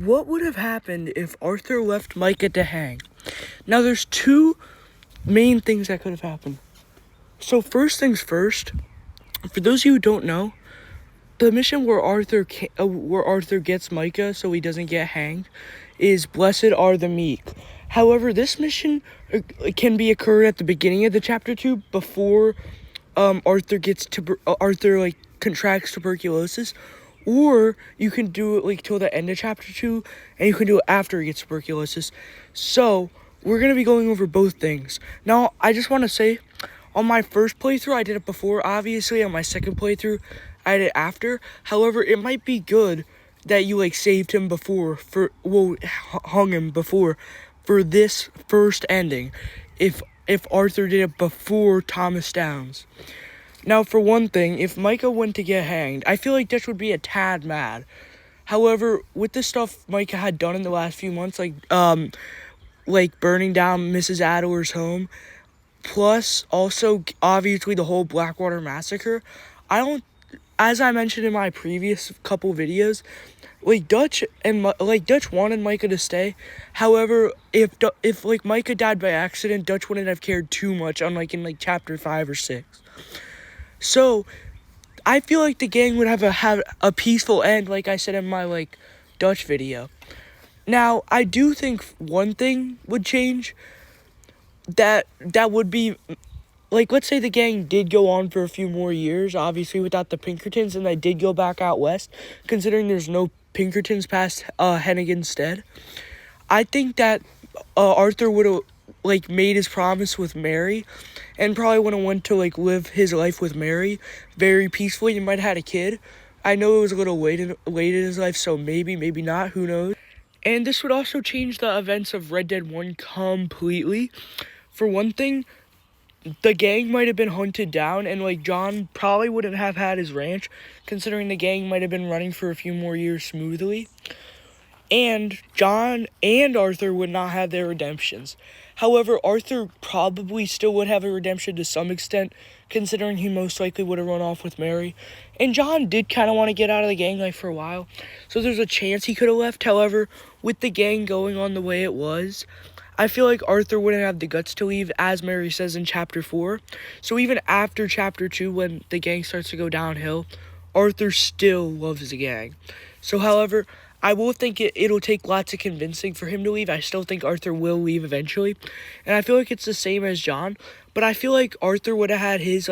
what would have happened if Arthur left Micah to hang? Now, there's two main things that could have happened. So first things first, for those of you who don't know, the mission where Arthur gets Micah so he doesn't get hanged is Blessed Are the Meek. However, this mission can be occurred at the beginning of the chapter 2 before Arthur contracts tuberculosis, or you can do it till the end of chapter 2, and you can do it after he gets tuberculosis. So we're gonna be going over both things. Now, I just want to say, on my first playthrough, I did it before. Obviously, on my second playthrough, I did it after. However, it might be good that you saved him before hung him before for this first ending. If Arthur did it before Thomas Downs. Now, for one thing, if Micah went to get hanged, I feel like Dutch would be a tad mad. However, with the stuff Micah had done in the last few months, like burning down Mrs. Adler's home, plus also obviously the whole Blackwater massacre, as I mentioned in my previous couple videos, Dutch wanted Micah to stay. However, if Micah died by accident, Dutch wouldn't have cared too much, unlike in chapter 5 or 6. So I feel like the gang would have a peaceful end, like I said in my Dutch video. Now, I do think one thing would change. That would be, let's say the gang did go on for a few more years, obviously without the Pinkertons, and they did go back out west, considering there's no Pinkertons past Henniganstead. I think that Arthur would have made his promise with Mary, and probably would have went to live his life with Mary very peacefully. He might have had a kid. I know it was a little late in his life, so maybe not, who knows. And this would also change the events of Red Dead 1 completely. For one thing, the gang might have been hunted down, and John probably wouldn't have had his ranch, considering the gang might have been running for a few more years smoothly. And John and Arthur would not have their redemptions. However, Arthur probably still would have a redemption to some extent, considering he most likely would have run off with Mary. And John did kind of want to get out of the gang life for a while, so there's a chance he could have left. However, with the gang going on the way it was, I feel like Arthur wouldn't have the guts to leave, as Mary says in chapter 4. So even after chapter 2, when the gang starts to go downhill, Arthur still loves the gang. So, however, I will think it'll take lots of convincing for him to leave. I still think Arthur will leave eventually. And I feel like it's the same as John. But I feel like Arthur would have had his,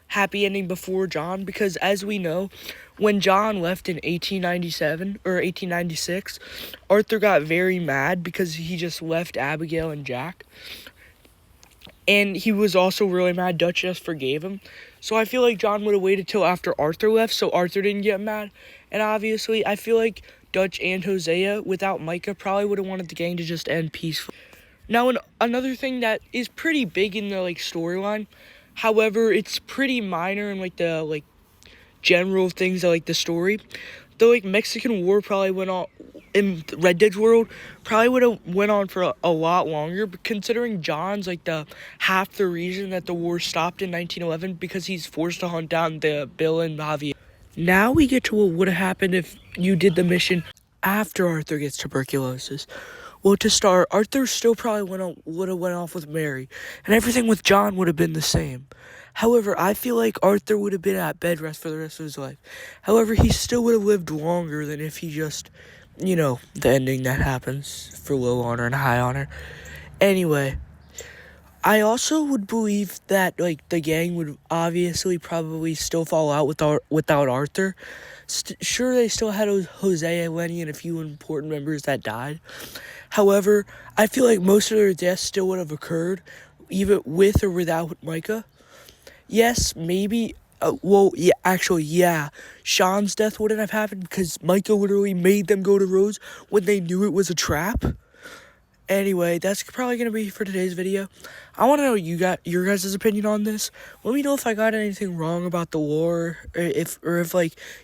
happy ending before John. Because as we know, when John left in 1897 or 1896, Arthur got very mad because he just left Abigail and Jack. And he was also really mad Dutch just forgave him. So I feel like John would have waited till after Arthur left so Arthur didn't get mad. And obviously, I feel like Dutch and Hosea, without Micah, probably would have wanted the gang to just end peacefully. Now, another thing that is pretty big in the storyline, however, it's pretty minor in the general things of the story. The Mexican War probably went on in Red Dead's world, probably would have went on for a lot longer, but considering John's the half the reason that the war stopped in 1911, because he's forced to hunt down the Bill and Javier. Now we get to what would have happened if you did the mission after Arthur gets tuberculosis. Well, to start, Arthur still probably would have went off with Mary, and everything with John would have been the same. However, I feel like Arthur would have been at bed rest for the rest of his life. However, he still would have lived longer than if he just, the ending that happens for low honor and high honor. Anyway, I also would believe that, the gang would obviously probably still fall out without Arthur. Sure, they still had Hosea, Lenny, and a few important members that died. However, I feel like most of their deaths still would have occurred, even with or without Micah. Yes, maybe, Sean's death wouldn't have happened because Micah literally made them go to Rose when they knew it was a trap. Anyway, that's probably going to be for today's video. I want to know your guys' opinion on this. Let me know if I got anything wrong about the lore, or if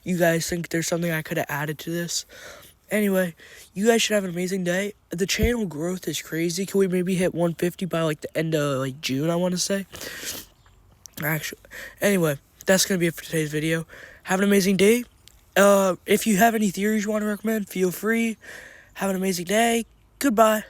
you guys think there's something I could have added to this. Anyway, you guys should have an amazing day. The channel growth is crazy. Can we maybe hit 150 by the end of June, I want to say? Actually, anyway, that's going to be it for today's video. Have an amazing day. If you have any theories you want to recommend, feel free. Have an amazing day. Goodbye.